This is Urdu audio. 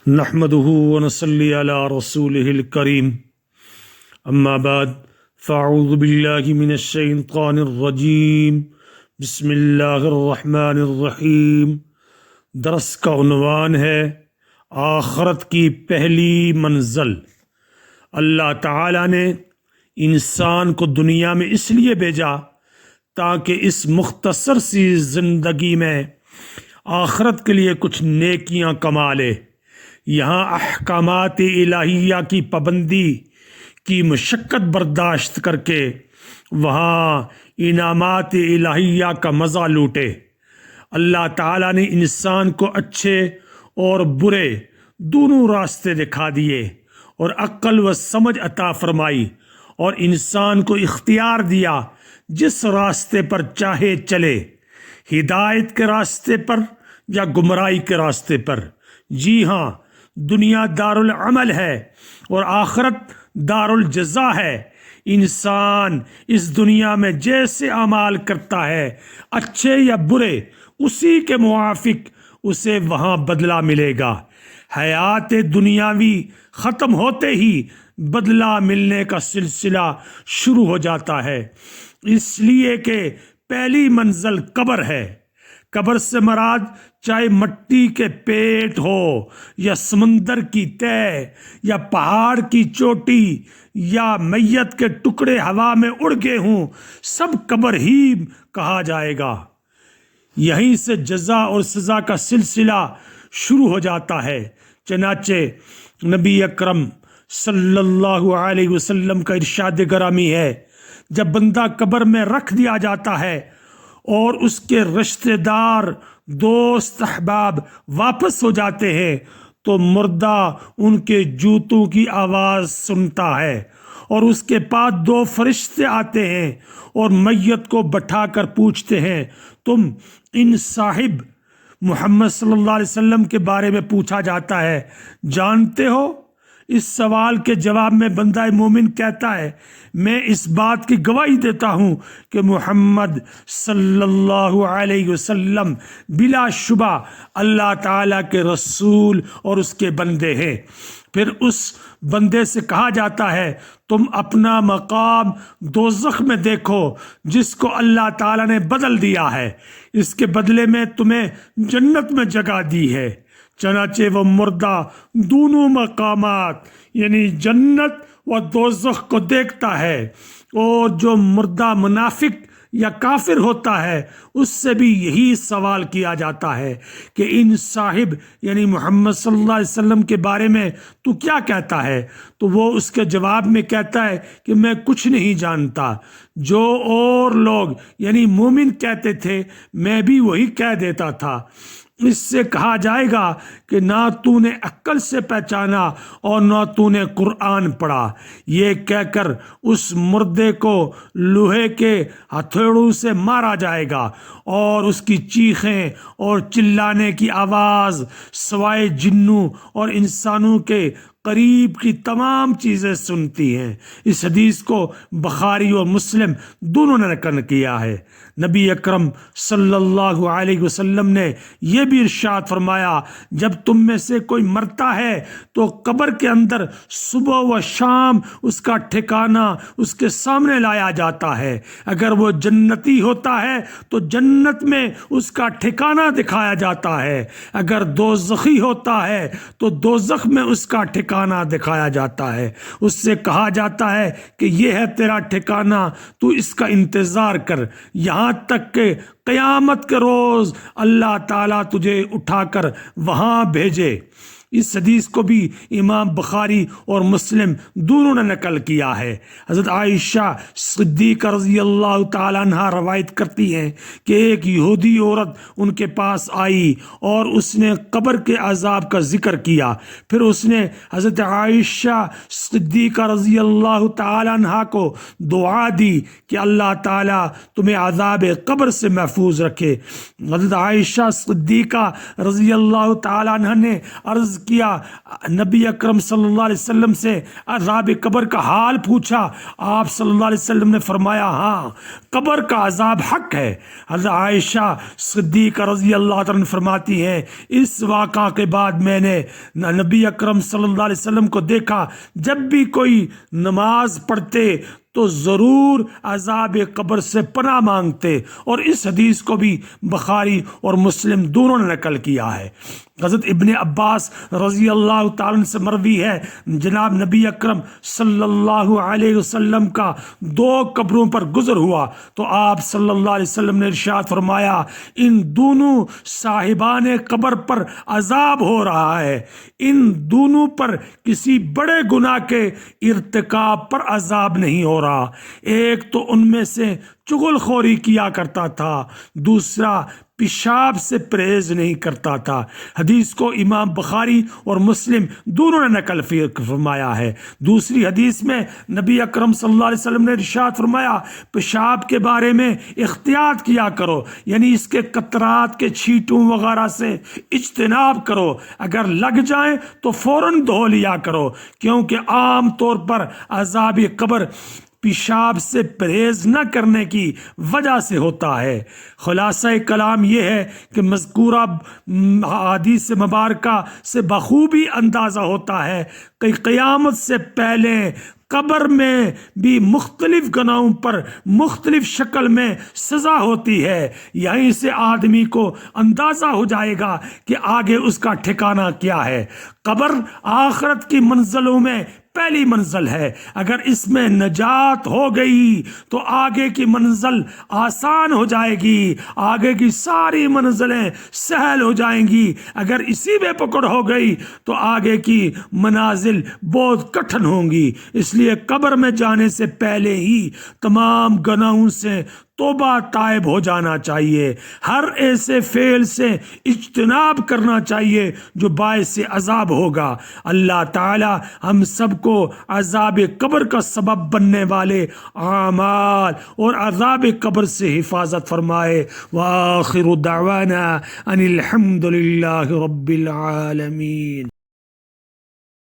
نحمده ونصلي على رسوله الكريم اما بعد فاعوذ باللہ من الشیطان الرجیم بسم اللہ الرحمن الرحیم۔ درس کا عنوان ہے آخرت کی پہلی منزل۔ اللہ تعالیٰ نے انسان کو دنیا میں اس لیے بھیجا تاکہ اس مختصر سی زندگی میں آخرت کے لیے کچھ نیکیاں کما لے۔ یہاں احکامات الہیہ کی پابندی کی مشقت برداشت کر کے وہاں انعامات الہیہ کا مزہ لوٹے۔ اللہ تعالیٰ نے انسان کو اچھے اور برے دونوں راستے دکھا دیے اور عقل و سمجھ عطا فرمائی، اور انسان کو اختیار دیا جس راستے پر چاہے چلے، ہدایت کے راستے پر یا گمراہی کے راستے پر۔ جی ہاں، دنیا دار العمل ہے اور آخرت دار الجزا ہے۔ انسان اس دنیا میں جیسے اعمال کرتا ہے، اچھے یا برے، اسی کے موافق اسے وہاں بدلہ ملے گا۔ حیات دنیاوی ختم ہوتے ہی بدلہ ملنے کا سلسلہ شروع ہو جاتا ہے، اس لیے کہ پہلی منزل قبر ہے۔ قبر سے مراد چاہے مٹی کے پیٹ ہو یا سمندر کی تہہ یا پہاڑ کی چوٹی یا میت کے ٹکڑے ہوا میں اڑ گئے ہوں، سب قبر ہی کہا جائے گا۔ یہیں سے جزا اور سزا کا سلسلہ شروع ہو جاتا ہے۔ چنانچہ نبی اکرم صلی اللہ علیہ وسلم کا ارشاد گرامی ہے، جب بندہ قبر میں رکھ دیا جاتا ہے اور اس کے رشتہ دار، دوست، احباب واپس ہو جاتے ہیں تو مردہ ان کے جوتوں کی آواز سنتا ہے، اور اس کے پاس دو فرشتے آتے ہیں اور میت کو بٹھا کر پوچھتے ہیں، تم ان صاحب محمد صلی اللہ علیہ وسلم کے بارے میں پوچھا جاتا ہے، جانتے ہو؟ اس سوال کے جواب میں بندہ مومن کہتا ہے، میں اس بات کی گواہی دیتا ہوں کہ محمد صلی اللہ علیہ وسلم بلا شبہ اللہ تعالیٰ کے رسول اور اس کے بندے ہیں۔ پھر اس بندے سے کہا جاتا ہے، تم اپنا مقام دوزخ میں دیکھو جس کو اللہ تعالیٰ نے بدل دیا ہے، اس کے بدلے میں تمہیں جنت میں جگہ دی ہے۔ چنانچہ وہ مردہ دونوں مقامات یعنی جنت و دوزخ کو دیکھتا ہے، اور جو مردہ منافق یا کافر ہوتا ہے اس سے بھی یہی سوال کیا جاتا ہے کہ ان صاحب یعنی محمد صلی اللہ علیہ وسلم کے بارے میں تو کیا کہتا ہے؟ تو وہ اس کے جواب میں کہتا ہے کہ میں کچھ نہیں جانتا، جو اور لوگ یعنی مومن کہتے تھے میں بھی وہی کہہ دیتا تھا۔ اس سے کہا جائے گا کہ نہ تو نے عقل سے پہچانا اور نہ تو نے قرآن پڑھا۔ یہ کہہ کر اس مردے کو لوہے کے ہتھوڑوں سے مارا جائے گا، اور اس کی چیخیں اور چلانے کی آواز سوائے جنوں اور انسانوں کے قریب کی تمام چیزیں سنتی ہیں۔ اس حدیث کو بخاری اور مسلم دونوں نے نقل کیا ہے۔ نبی اکرم صلی اللہ علیہ وسلم نے یہ بھی ارشاد فرمایا، جب تم میں سے کوئی مرتا ہے تو قبر کے اندر صبح و شام اس کا ٹھکانہ اس کے سامنے لایا جاتا ہے۔ اگر وہ جنتی ہوتا ہے تو جنت میں اس کا ٹھکانہ دکھایا جاتا ہے، اگر دوزخی ہوتا ہے تو دوزخ میں اس کا ٹھکانہ دکھایا جاتا ہے۔ اس سے کہا جاتا ہے کہ یہ ہے تیرا ٹھکانہ، تو اس کا انتظار کر یہاں تک کہ قیامت کے روز اللہ تعالیٰ تجھے اٹھا کر وہاں بھیجے۔ اس حدیث کو بھی امام بخاری اور مسلم دونوں نے نقل کیا ہے۔ حضرت عائشہ صدیقہ رضی اللہ تعالیٰ عنہا روایت کرتی ہیں کہ ایک یہودی عورت ان کے پاس آئی اور اس نے قبر کے عذاب کا ذکر کیا۔ پھر اس نے حضرت عائشہ صدیقہ رضی اللہ تعالیٰ عنہا کو دعا دی کہ اللہ تعالیٰ تمہیں عذاب قبر سے محفوظ محفوظ رکھے۔ حضرت عائشہ صدیقہ رضی اللہ تعالیٰ عنہ نے عرض کیا، نبی اکرم صلی اللہ علیہ وسلم سے عذاب قبر کا حال پوچھا، آپ صلی اللہ علیہ وسلم نے فرمایا ہاں قبر کا عذاب حق ہے۔ حضرت عائشہ صدیقہ رضی اللہ تعالیٰ عنہ فرماتی ہیں، اس واقعہ کے بعد میں نے نبی اکرم صلی اللہ علیہ وسلم کو دیکھا، جب بھی کوئی نماز پڑھتے تو ضرور عذاب قبر سے پناہ مانگتے، اور اس حدیث کو بھی بخاری اور مسلم دونوں نے نقل کیا ہے۔ حضرت ابن عباس رضی اللہ تعالیٰ عنہ سے مروی ہے، جناب نبی اکرم صلی اللہ علیہ وسلم کا 2 قبروں پر گزر ہوا تو آپ صلی اللہ علیہ وسلم نے ارشاد فرمایا، ان دونوں صاحبان قبر پر عذاب ہو رہا ہے، ان دونوں پر کسی بڑے گناہ کے ارتکاب پر عذاب نہیں ہو رہا۔ ایک تو ان میں سے چغل خوری کیا کرتا تھا، دوسرا پیشاب سے پرہیز نہیں کرتا تھا۔ حدیث کو امام بخاری اور مسلم دونوں نے نقل فرمایا ہے۔ دوسری حدیث میں نبی اکرم صلی اللہ علیہ وسلم نے ارشاد فرمایا، پیشاب کے بارے میں احتیاط کیا کرو، یعنی اس کے قطرات کے چھینٹوں وغیرہ سے اجتناب کرو، اگر لگ جائیں تو فوراً دھو لیا کرو، کیونکہ عام طور پر عذاب قبر پیشاب سے پرہیز نہ کرنے کی وجہ سے ہوتا ہے۔ خلاصہ کلام یہ ہے کہ مذکورہ حدیث مبارکہ سے بخوبی اندازہ ہوتا ہے کہ قیامت سے پہلے قبر میں بھی مختلف گناہوں پر مختلف شکل میں سزا ہوتی ہے۔ یہیں سے آدمی کو اندازہ ہو جائے گا کہ آگے اس کا ٹھکانہ کیا ہے۔ قبر آخرت کی منزلوں میں پہلی منزل ہے، اگر اس میں نجات ہو گئی تو آگے کی منزل آسان ہو جائے گی، آگے کی ساری منزلیں سہل ہو جائیں گی۔ اگر اسی میں پکڑ ہو گئی تو آگے کی منازل بہت کٹھن ہوں گی۔ اس لیے قبر میں جانے سے پہلے ہی تمام گناہوں سے توبہ تائب ہو جانا چاہیے، ہر ایسے فعل سے اجتناب کرنا چاہیے جو باعث عذاب ہوگا۔ اللہ تعالی ہم سب کو عذاب قبر کا سبب بننے والے اعمال اور عذاب قبر سے حفاظت فرمائے۔ وآخر دعوانا ان الحمد للہ رب العالمین۔